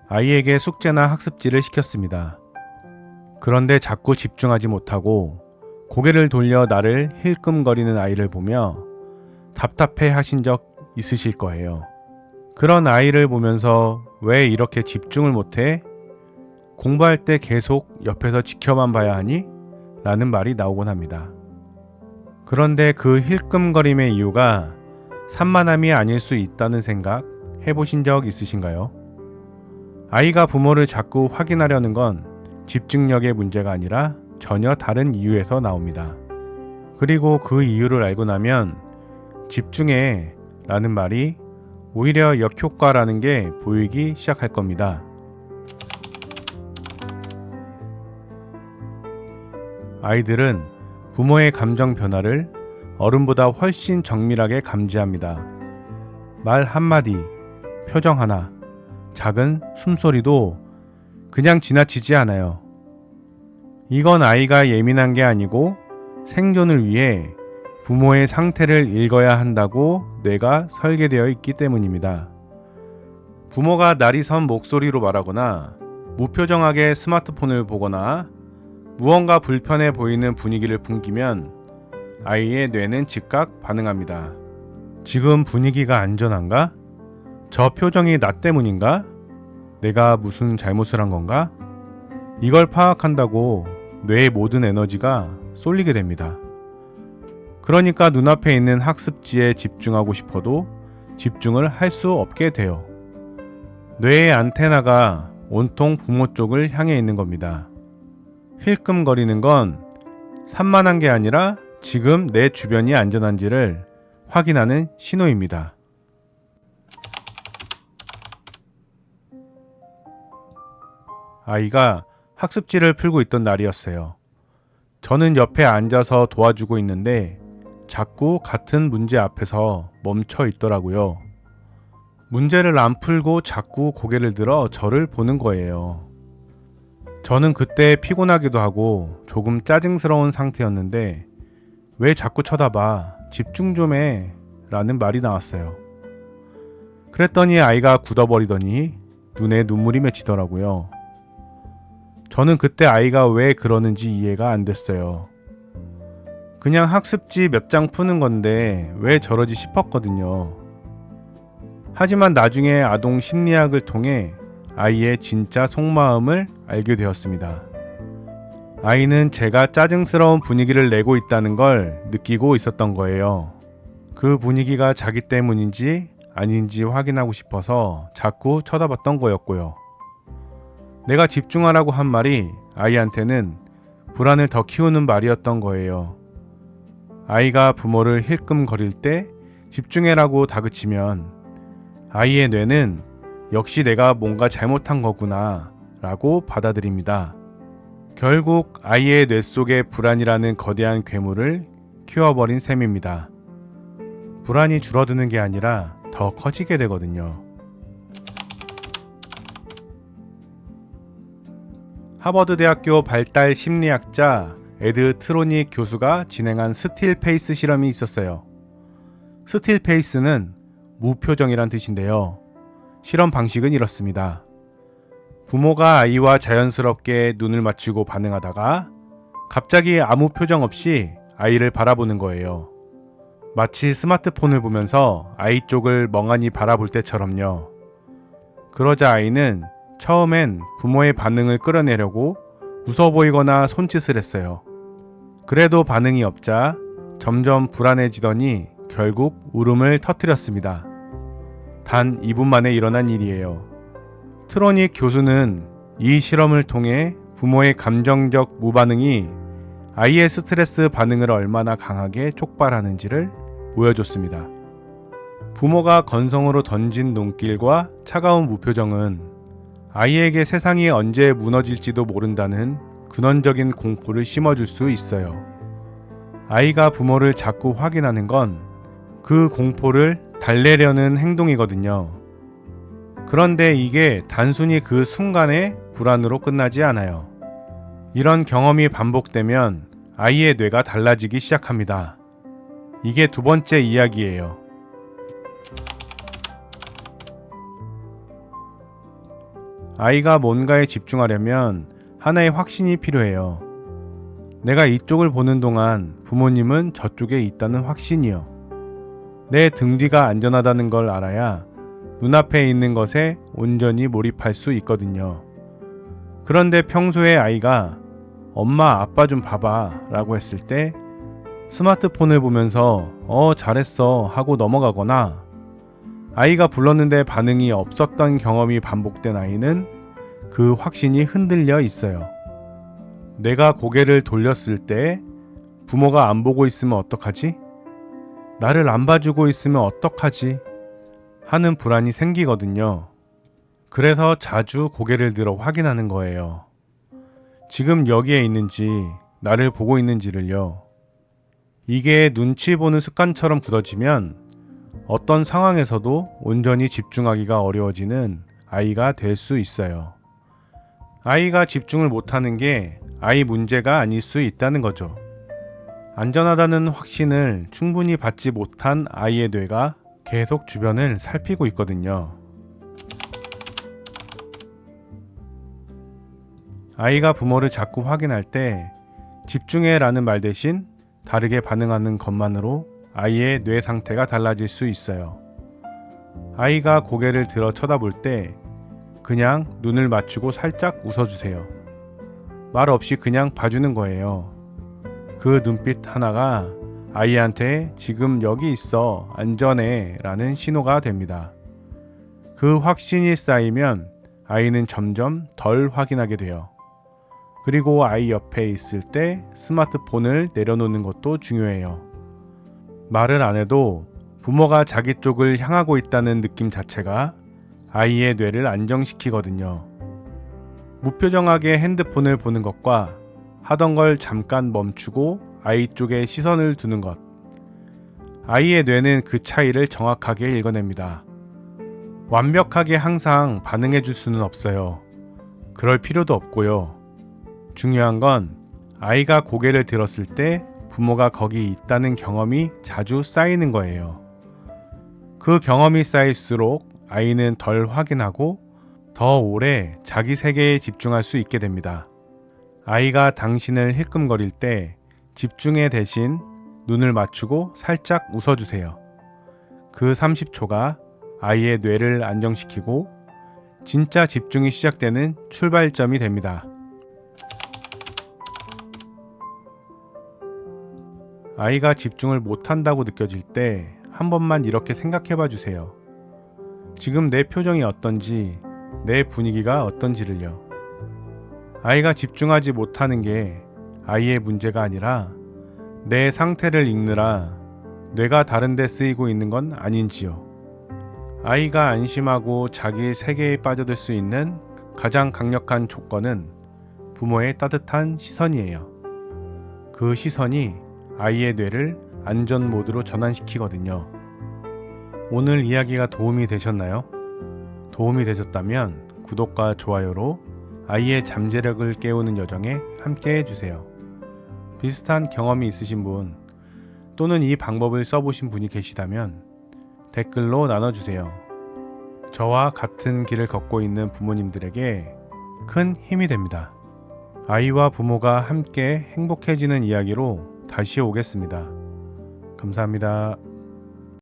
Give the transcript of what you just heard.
아이에게 숙제나 학습지를 시켰습니다. 그런데 자꾸 집중하지 못하고 고개를 돌려 나를 힐끔거리는 아이를 보며 답답해 하신 적 있으실 거예요. 그런 아이를 보면서 왜 이렇게 집중을 못해? 공부할 때 계속 옆에서 지켜만 봐야 하니? 라는 말이 나오곤 합니다. 그런데 그 힐끔거림의 이유가 산만함이 아닐 수 있다는 생각 해보신 적 있으신가요? 아이가 부모를 자꾸 확인하려는 건 집중력의 문제가 아니라 전혀 다른 이유에서 나옵니다. 그리고 그 이유를 알고 나면 집중해 라는 말이 오히려 역효과라는 게 보이기 시작할 겁니다. 아이들은 부모의 감정 변화를 어른보다 훨씬 정밀하게 감지합니다. 말 한마디, 표정 하나, 작은 숨소리도 그냥 지나치지 않아요. 이건 아이가 예민한 게 아니고 생존을 위해 부모의 상태를 읽어야 한다고 뇌가 설계되어 있기 때문입니다. 부모가 날이 선 목소리로 말하거나 무표정하게 스마트폰을 보거나 무언가 불편해 보이는 분위기를 풍기면 아이의 뇌는 즉각 반응합니다. 지금 분위기가 안전한가? 저 표정이 나 때문인가? 내가 무슨 잘못을 한 건가? 이걸 파악한다고 뇌의 모든 에너지가 쏠리게 됩니다. 그러니까 눈앞에 있는 학습지에 집중하고 싶어도 집중을 할 수 없게 돼요. 뇌의 안테나가 온통 부모 쪽을 향해 있는 겁니다. 힐끔거리는 건 산만한 게 아니라 지금 내 주변이 안전한지를 확인하는 신호입니다. 아이가 학습지를 풀고 있던 날이었어요. 저는 옆에 앉아서 도와주고 있는데 자꾸 같은 문제 앞에서 멈춰 있더라고요. 문제를 안 풀고 자꾸 고개를 들어 저를 보는 거예요. 저는 그때 피곤하기도 하고 조금 짜증스러운 상태였는데 왜 자꾸 쳐다봐? 집중 좀 해. 라는 말이 나왔어요. 그랬더니 아이가 굳어버리더니 눈에 눈물이 맺히더라고요. 저는 그때 아이가 왜 그러는지 이해가 안 됐어요. 그냥 학습지 몇 장 푸는 건데 왜 저러지 싶었거든요. 하지만 나중에 아동 심리학을 통해 아이의 진짜 속마음을 알게 되었습니다. 아이는 제가 짜증스러운 분위기를 내고 있다는 걸 느끼고 있었던 거예요. 그 분위기가 자기 때문인지 아닌지 확인하고 싶어서 자꾸 쳐다봤던 거였고요. 내가 집중하라고 한 말이 아이한테는 불안을 더 키우는 말이었던 거예요. 아이가 부모를 힐끔거릴 때 집중해라고 다그치면 아이의 뇌는 역시 내가 뭔가 잘못한 거구나 라고 받아들입니다. 결국 아이의 뇌 속에 불안이라는 거대한 괴물을 키워버린 셈입니다. 불안이 줄어드는 게 아니라 더 커지게 되거든요. 하버드 대학교 발달 심리학자 에드 트로닉 교수가 진행한 스틸페이스 실험이 있었어요. 스틸페이스는 무표정이란 뜻인데요. 실험 방식은 이렇습니다. 부모가 아이와 자연스럽게 눈을 맞추고 반응하다가 갑자기 아무 표정 없이 아이를 바라보는 거예요. 마치 스마트폰을 보면서 아이 쪽을 멍하니 바라볼 때처럼요. 그러자 아이는 처음엔 부모의 반응을 끌어내려고 웃어 보이거나 손짓을 했어요. 그래도 반응이 없자 점점 불안해지더니 결국 울음을 터뜨렸습니다. 단 2분 만에 일어난 일이에요. 트로닉 교수는 이 실험을 통해 부모의 감정적 무반응이 아이의 스트레스 반응을 얼마나 강하게 촉발하는지를 보여줬습니다. 부모가 건성으로 던진 눈길과 차가운 무표정은 아이에게 세상이 언제 무너질지도 모른다는 근원적인 공포를 심어줄 수 있어요. 아이가 부모를 자꾸 확인하는 건 그 공포를 달래려는 행동이거든요. 그런데 이게 단순히 그 순간의 불안으로 끝나지 않아요. 이런 경험이 반복되면 아이의 뇌가 달라지기 시작합니다. 이게 두 번째 이야기예요. 아이가 뭔가에 집중하려면 하나의 확신이 필요해요. 내가 이쪽을 보는 동안 부모님은 저쪽에 있다는 확신이요. 내 등 뒤가 안전하다는 걸 알아야 눈앞에 있는 것에 온전히 몰입할 수 있거든요. 그런데 평소에 아이가 엄마, 아빠 좀 봐봐 라고 했을 때 스마트폰을 보면서 잘했어 하고 넘어가거나 아이가 불렀는데 반응이 없었던 경험이 반복된 아이는 그 확신이 흔들려 있어요. 내가 고개를 돌렸을 때 부모가 안 보고 있으면 어떡하지? 나를 안 봐주고 있으면 어떡하지? 하는 불안이 생기거든요. 그래서 자주 고개를 들어 확인하는 거예요. 지금 여기에 있는지, 나를 보고 있는지를요. 이게 눈치 보는 습관처럼 굳어지면 어떤 상황에서도 온전히 집중하기가 어려워지는 아이가 될 수 있어요. 아이가 집중을 못하는 게 아이 문제가 아닐 수 있다는 거죠. 안전하다는 확신을 충분히 받지 못한 아이의 뇌가 계속 주변을 살피고 있거든요. 아이가 부모를 자꾸 확인할 때 집중해라는 말 대신 다르게 반응하는 것만으로 아이의 뇌 상태가 달라질 수 있어요. 아이가 고개를 들어 쳐다볼 때 그냥 눈을 맞추고 살짝 웃어주세요. 말 없이 그냥 봐주는 거예요. 그 눈빛 하나가 아이한테 지금 여기 있어, 안전해 라는 신호가 됩니다. 그 확신이 쌓이면 아이는 점점 덜 확인하게 돼요. 그리고 아이 옆에 있을 때 스마트폰을 내려놓는 것도 중요해요. 말을 안 해도 부모가 자기 쪽을 향하고 있다는 느낌 자체가 아이의 뇌를 안정시키거든요. 무표정하게 핸드폰을 보는 것과 하던 걸 잠깐 멈추고 아이 쪽에 시선을 두는 것. 아이의 뇌는 그 차이를 정확하게 읽어냅니다. 완벽하게 항상 반응해 줄 수는 없어요. 그럴 필요도 없고요. 중요한 건 아이가 고개를 들었을 때 부모가 거기 있다는 경험이 자주 쌓이는 거예요. 그 경험이 쌓일수록 아이는 덜 확인하고 더 오래 자기 세계에 집중할 수 있게 됩니다. 아이가 당신을 힐끔거릴 때 집중의 대신 눈을 맞추고 살짝 웃어주세요. 그 30초가 아이의 뇌를 안정시키고 진짜 집중이 시작되는 출발점이 됩니다. 아이가 집중을 못한다고 느껴질 때 한 번만 이렇게 생각해 봐 주세요. 지금 내 표정이 어떤지, 내 분위기가 어떤지를요. 아이가 집중하지 못하는 게 아이의 문제가 아니라 내 상태를 읽느라 뇌가 다른 데 쓰이고 있는 건 아닌지요. 아이가 안심하고 자기 세계에 빠져들 수 있는 가장 강력한 조건은 부모의 따뜻한 시선이에요. 그 시선이 아이의 뇌를 안전 모드로 전환시키거든요. 오늘 이야기가 도움이 되셨나요? 도움이 되셨다면 구독과 좋아요로 아이의 잠재력을 깨우는 여정에 함께 해주세요. 비슷한 경험이 있으신 분 또는 이 방법을 써보신 분이 계시다면 댓글로 나눠주세요. 저와 같은 길을 걷고 있는 부모님들에게 큰 힘이 됩니다. 아이와 부모가 함께 행복해지는 이야기로 다시 오겠습니다. 감사합니다.